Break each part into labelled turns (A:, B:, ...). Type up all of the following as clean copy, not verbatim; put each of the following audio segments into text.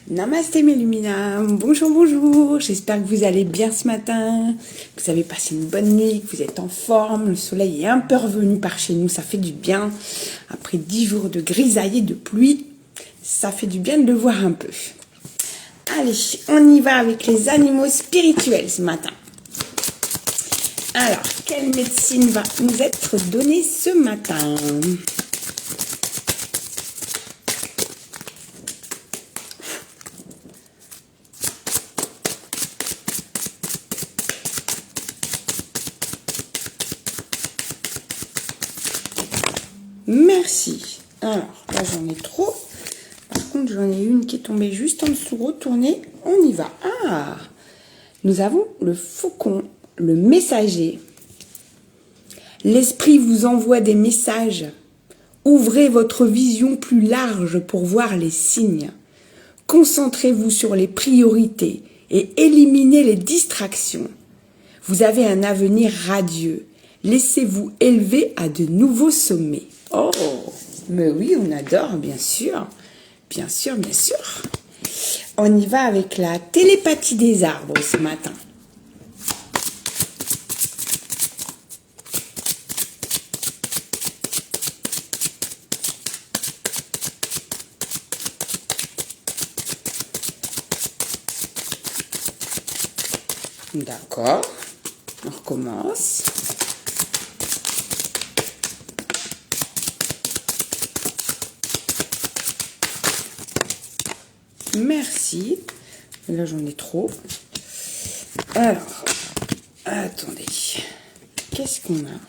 A: Namasté mes Lumina, bonjour, bonjour, j'espère que vous allez bien ce matin, que vous avez passé une bonne nuit, que vous êtes en forme, le soleil est un peu revenu par chez nous, ça fait du bien, après 10 jours de grisaille et de pluie, ça fait du bien de le voir un peu. Allez, on y va avec les animaux spirituels ce matin. Alors, quelle médecine va nous être donnée ce matin ? Merci. Alors, là, j'en ai trop. Par contre, j'en ai une qui est tombée juste en dessous. Retournez, on y va. Ah, nous avons le faucon, le messager. L'esprit vous envoie des messages. Ouvrez votre vision plus large pour voir les signes. Concentrez-vous sur les priorités et éliminez les distractions. Vous avez un avenir radieux. Laissez-vous élever à de nouveaux sommets. Oh, mais oui, on adore, bien sûr. Bien sûr, bien sûr. On y va avec la télépathie des arbres ce matin. D'accord. On recommence. Merci. Là, j'en ai trop. Alors, attendez. Qu'est-ce qu'on a ?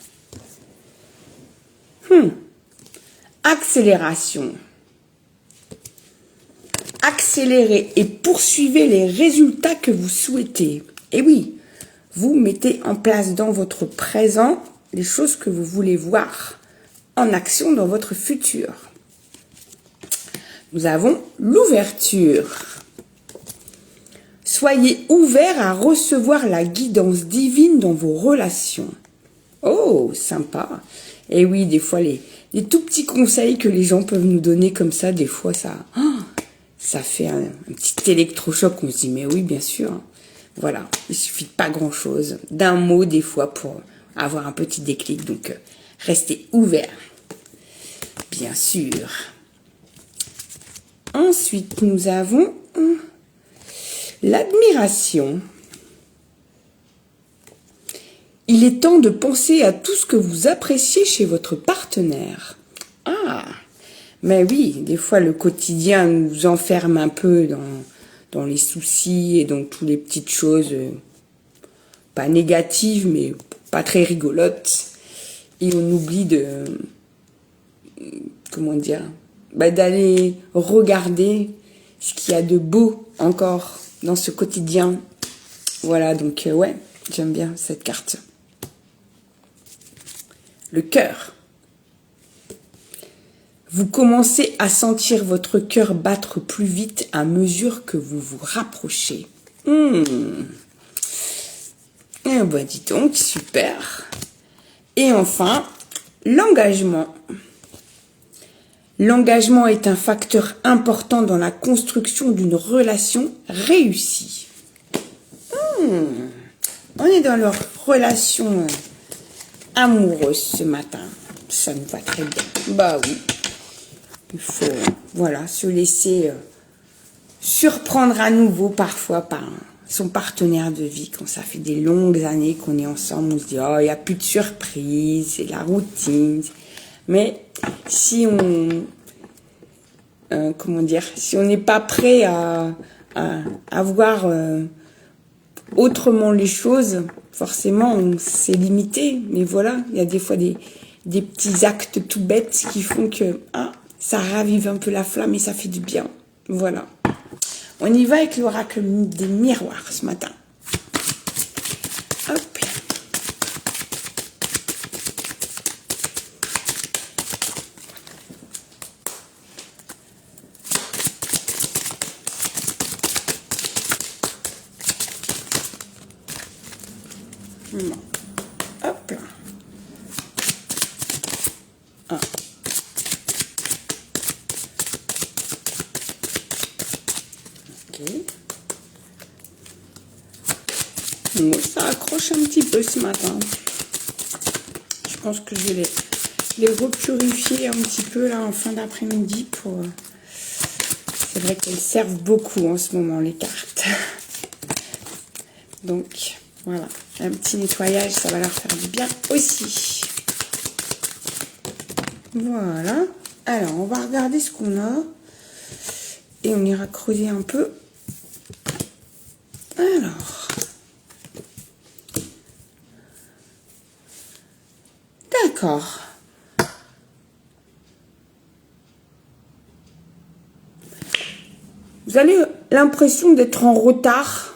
A: Accélération. Accélérez et poursuivez les résultats que vous souhaitez. Et oui, vous mettez en place dans votre présent les choses que vous voulez voir en action dans votre futur. Nous avons l'ouverture. Soyez ouvert à recevoir la guidance divine dans vos relations. Oh, sympa. Et oui, des fois, les tout petits conseils que les gens peuvent nous donner comme ça, des fois, ça fait un petit électrochoc. On se dit, mais oui, bien sûr. Voilà, il suffit de pas grand-chose, d'un mot des fois pour avoir un petit déclic. Donc, restez ouvert, bien sûr. Ensuite, nous avons l'admiration. Il est temps de penser à tout ce que vous appréciez chez votre partenaire. Ah, mais oui, des fois le quotidien nous enferme un peu dans les soucis et dans toutes les petites choses, pas négatives, mais pas très rigolotes. Et on oublie d'aller regarder ce qu'il y a de beau encore dans ce quotidien. Voilà, donc ouais, j'aime bien cette carte. Le cœur. Vous commencez à sentir votre cœur battre plus vite à mesure que vous vous rapprochez. Eh ben dis donc, super. Et enfin, l'engagement. L'engagement est un facteur important dans la construction d'une relation réussie. On est dans leur relation amoureuse ce matin. Ça nous va très bien. Bah oui. Il faut, voilà, se laisser surprendre à nouveau parfois par son partenaire de vie. Quand ça fait des longues années qu'on est ensemble, on se dit, oh, il n'y a plus de surprise, c'est la routine. Mais si on, si on n'est pas prêt à voir autrement les choses, forcément, c'est limité. Mais voilà, il y a des fois des petits actes tout bêtes qui font que ça ravive un peu la flamme et ça fait du bien. Voilà. On y va avec l'oracle des miroirs ce matin. Hop. Hop là. Ok. Bon, ça accroche un petit peu ce matin. Je pense que je vais les repurifier un petit peu là en fin d'après-midi pour... C'est vrai qu'elles servent beaucoup en ce moment, les cartes. Donc, voilà. Un petit nettoyage, ça va leur faire du bien aussi. Voilà. Alors, on va regarder ce qu'on a. Et on ira creuser un peu. Alors. D'accord. Vous avez l'impression d'être en retard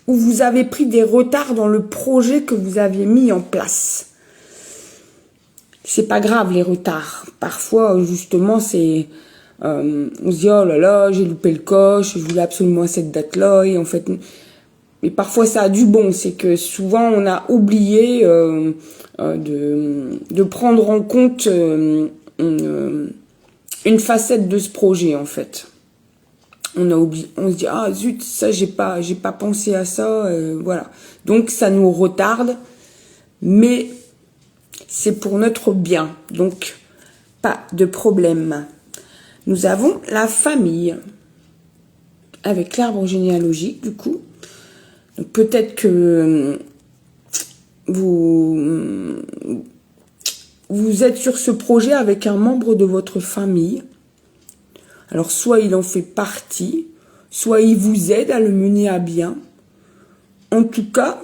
A: ou vous avez pris des retards dans le projet que vous aviez mis en place. C'est pas grave les retards. Parfois, justement, c'est... on se dit, oh là là, j'ai loupé le coche, je voulais absolument cette date-là. Et en fait... Mais parfois, ça a du bon. C'est que souvent, on a oublié de prendre en compte une facette de ce projet, en fait. On a oublié, on se dit, ah zut, ça, j'ai pas pensé à ça, voilà. Donc, ça nous retarde, mais c'est pour notre bien. Donc, pas de problème. Nous avons la famille, avec l'arbre généalogique, du coup. Peut-être que vous êtes sur ce projet avec un membre de votre famille. Alors, soit il en fait partie, soit il vous aide à le mener à bien. En tout cas,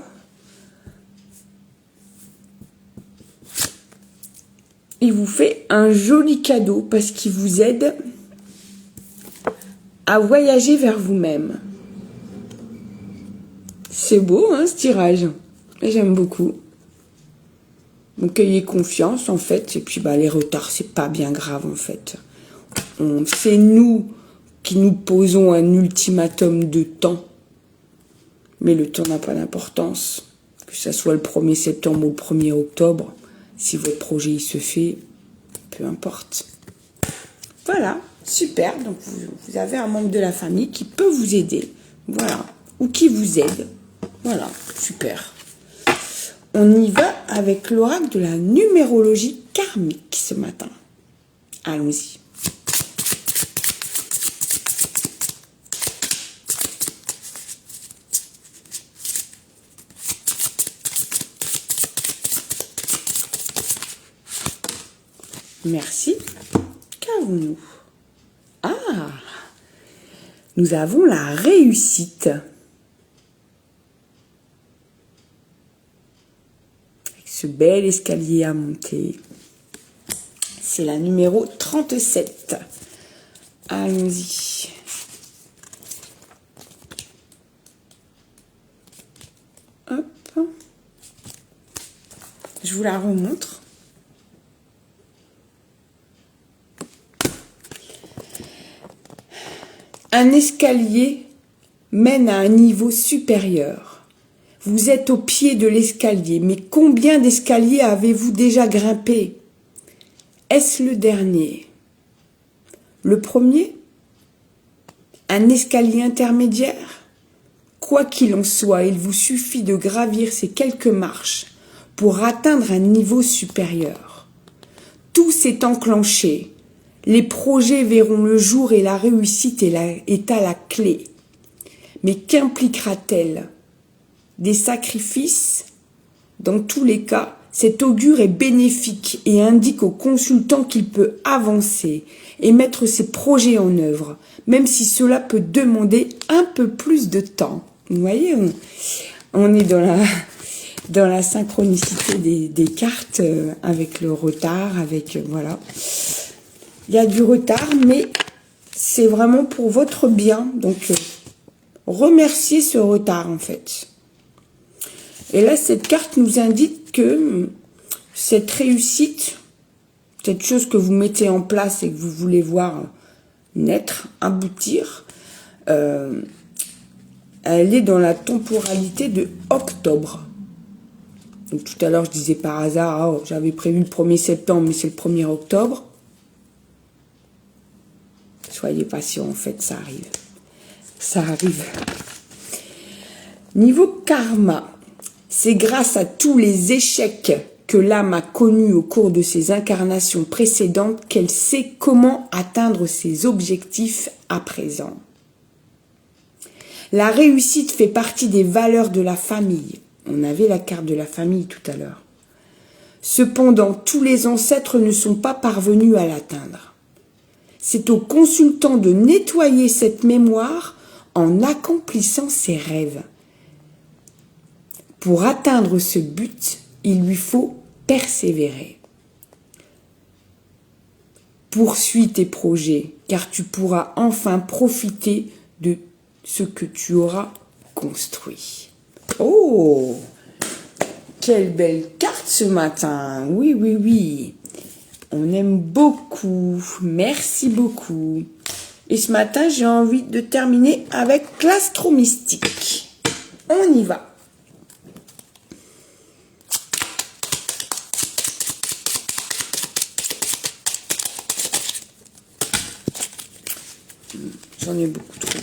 A: il vous fait un joli cadeau parce qu'il vous aide à voyager vers vous-même. C'est beau, hein, ce tirage. J'aime beaucoup. Donc, ayez confiance, en fait. Et puis, bah, les retards, c'est pas bien grave, en fait. C'est nous qui nous posons un ultimatum de temps. Mais le temps n'a pas d'importance. Que ça soit le 1er septembre ou le 1er octobre. Si votre projet, il se fait, peu importe. Voilà, super. Donc, vous avez un membre de la famille qui peut vous aider. Voilà. Ou qui vous aide. Voilà, super. On y va avec l'oracle de la numérologie karmique ce matin. Allons-y. Merci. Qu'avons-nous? Ah, nous avons la réussite. Ce bel escalier à monter. C'est la numéro 37. Allons-y. Hop. Je vous la remontre. Un escalier mène à un niveau supérieur. Vous êtes au pied de l'escalier, mais combien d'escaliers avez-vous déjà grimpé? Est-ce le dernier? Le premier? Un escalier intermédiaire? Quoi qu'il en soit, il vous suffit de gravir ces quelques marches pour atteindre un niveau supérieur. Tout s'est enclenché. Les projets verront le jour et la réussite est à la clé. Mais qu'impliquera-t-elle? Des sacrifices? Dans tous les cas, cet augure est bénéfique et indique au consultant qu'il peut avancer et mettre ses projets en œuvre, même si cela peut demander un peu plus de temps. Vous voyez, on est dans la synchronicité des cartes, avec le retard, avec... voilà. Il y a du retard, mais c'est vraiment pour votre bien. Donc, remerciez ce retard, en fait. Et là, cette carte nous indique que cette réussite, cette chose que vous mettez en place et que vous voulez voir naître, aboutir, elle est dans la temporalité de octobre. Donc, tout à l'heure, je disais par hasard, oh, j'avais prévu le 1er septembre, mais c'est le 1er octobre. Soyez patient, en fait, ça arrive. ça arrive. Niveau karma, c'est grâce à tous les échecs que l'âme a connus au cours de ses incarnations précédentes qu'elle sait comment atteindre ses objectifs à présent. La réussite fait partie des valeurs de la famille. On avait la carte de la famille tout à l'heure. Cependant, tous les ancêtres ne sont pas parvenus à l'atteindre. C'est au consultant de nettoyer cette mémoire en accomplissant ses rêves. Pour atteindre ce but, il lui faut persévérer. Poursuis tes projets, car tu pourras enfin profiter de ce que tu auras construit. Oh, quelle belle carte ce matin. Oui, oui, oui. On aime beaucoup. Merci beaucoup. Et ce matin, j'ai envie de terminer avec l'astromystique. On y va. J'en ai beaucoup trop.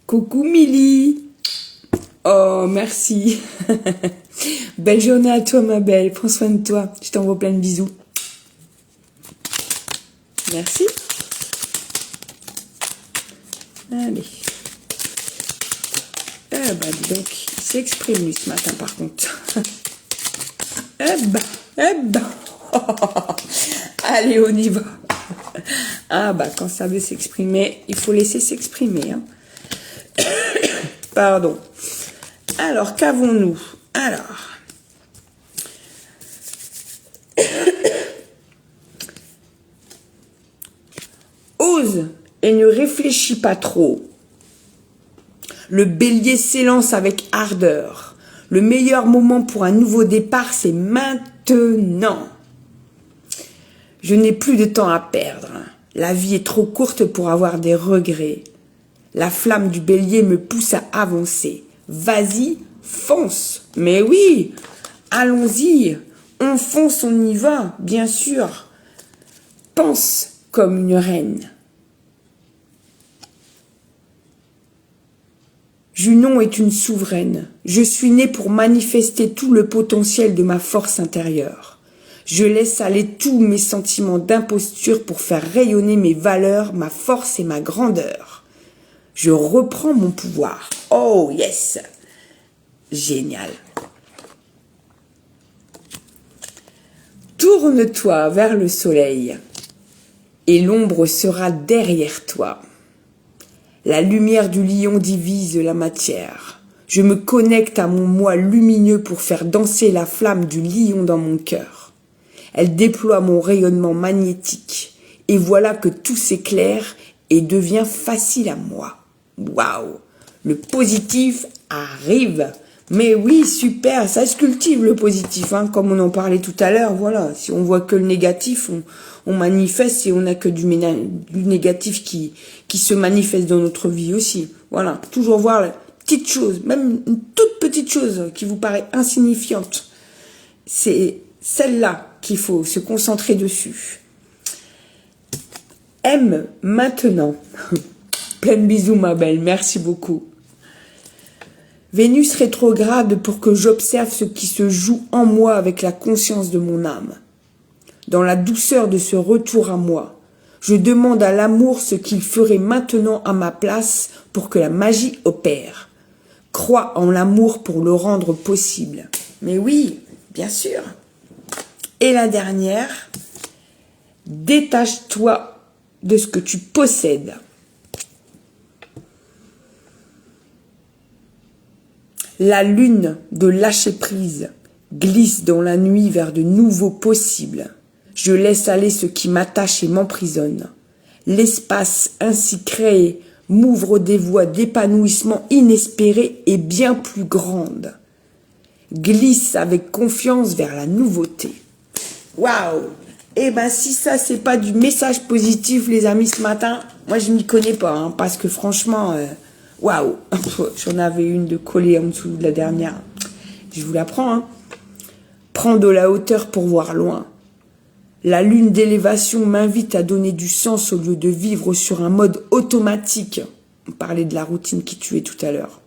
A: Coucou Milly. Oh, merci. Belle journée à toi, ma belle. Prends soin de toi. Je t'envoie plein de bisous. Merci. Allez. Eh bah, dis donc, il s'exprime lui ce matin, par contre. eh bah. Allez, on y va. Ah bah, quand ça veut s'exprimer, il faut laisser s'exprimer. Hein. Pardon. Alors, qu'avons-nous? Alors. Ose et ne réfléchis pas trop. Le bélier s'élance avec ardeur. Le meilleur moment pour un nouveau départ, c'est maintenant. Je n'ai plus de temps à perdre. La vie est trop courte pour avoir des regrets. La flamme du bélier me pousse à avancer. Vas-y, fonce. Mais oui, allons-y. On fonce, on y va, bien sûr. Pense comme une reine. Junon est une souveraine. Je suis née pour manifester tout le potentiel de ma force intérieure. Je laisse aller tous mes sentiments d'imposture pour faire rayonner mes valeurs, ma force et ma grandeur. Je reprends mon pouvoir. Oh yes! Génial. Tourne-toi vers le soleil et l'ombre sera derrière toi. La lumière du lion divise la matière. Je me connecte à mon moi lumineux pour faire danser la flamme du lion dans mon cœur. Elle déploie mon rayonnement magnétique. Et voilà que tout s'éclaire et devient facile à moi. Waouh! Le positif arrive. Mais oui, super, ça se cultive le positif, hein, comme on en parlait tout à l'heure. Voilà, si on voit que le négatif, on manifeste et on n'a que du négatif qui se manifeste dans notre vie aussi. Voilà, toujours voir la petite chose, même une toute petite chose qui vous paraît insignifiante. C'est celle-là qu'il faut se concentrer dessus. Aime maintenant. Plein de bisous, ma belle, merci beaucoup. Vénus rétrograde pour que j'observe ce qui se joue en moi avec la conscience de mon âme. Dans la douceur de ce retour à moi, je demande à l'amour ce qu'il ferait maintenant à ma place pour que la magie opère. Crois en l'amour pour le rendre possible. Mais oui, bien sûr. Et la dernière, détache-toi de ce que tu possèdes. La lune de lâcher prise glisse dans la nuit vers de nouveaux possibles. Je laisse aller ce qui m'attache et m'emprisonne. L'espace ainsi créé m'ouvre des voies d'épanouissement inespérées et bien plus grandes. Glisse avec confiance vers la nouveauté. Waouh! Eh ben si ça c'est pas du message positif les amis ce matin, moi je m'y connais pas hein, parce que franchement... Waouh, j'en avais une de collée en dessous de la dernière. Je vous la prends. Hein. Prends de la hauteur pour voir loin. La lune d'élévation m'invite à donner du sens au lieu de vivre sur un mode automatique. On parlait de la routine qui tuait tout à l'heure.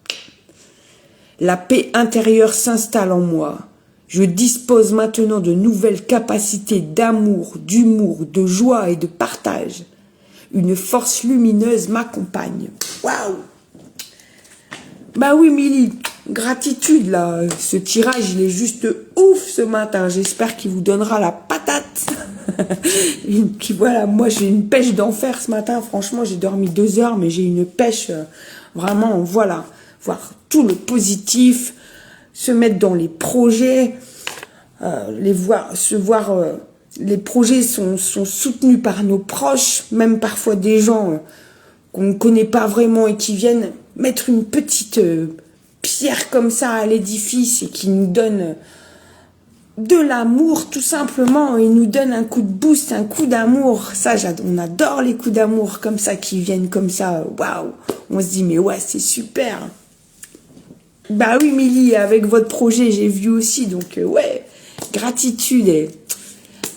A: La paix intérieure s'installe en moi. Je dispose maintenant de nouvelles capacités d'amour, d'humour, de joie et de partage. Une force lumineuse m'accompagne. Waouh! Bah oui, Milly, gratitude là. Ce tirage, il est juste ouf ce matin. J'espère qu'il vous donnera la patate. Voilà, moi j'ai une pêche d'enfer ce matin. Franchement, j'ai dormi 2 heures, mais j'ai une pêche vraiment, voilà. Voir tout le positif, se mettre dans les projets, les projets sont soutenus par nos proches, même parfois des gens qu'on ne connaît pas vraiment et qui viennent mettre une petite pierre comme ça à l'édifice et qui nous donnent de l'amour tout simplement et nous donnent un coup de boost, un coup d'amour. Ça, on adore les coups d'amour comme ça qui viennent comme ça. Waouh! On se dit mais ouais, c'est super. Bah oui, Milly, avec votre projet, j'ai vu aussi, donc ouais, gratitude.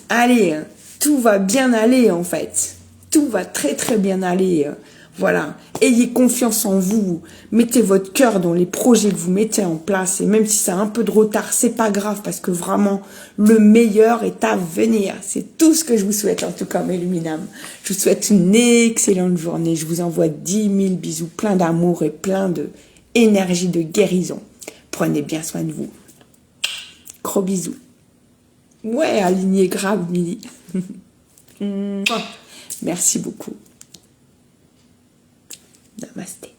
A: Allez, tout va bien aller en fait. Tout va très très bien aller. Voilà, ayez confiance en vous. Mettez votre cœur dans les projets que vous mettez en place. Et même si ça a un peu de retard, c'est pas grave parce que vraiment, le meilleur est à venir. C'est tout ce que je vous souhaite en tout cas, mes luminames. Je vous souhaite une excellente journée. Je vous envoie 10 000 bisous, plein d'amour et plein de énergie de guérison. Prenez bien soin de vous. Gros bisous. Ouais, aligné grave, Milly. Merci beaucoup. Namasté.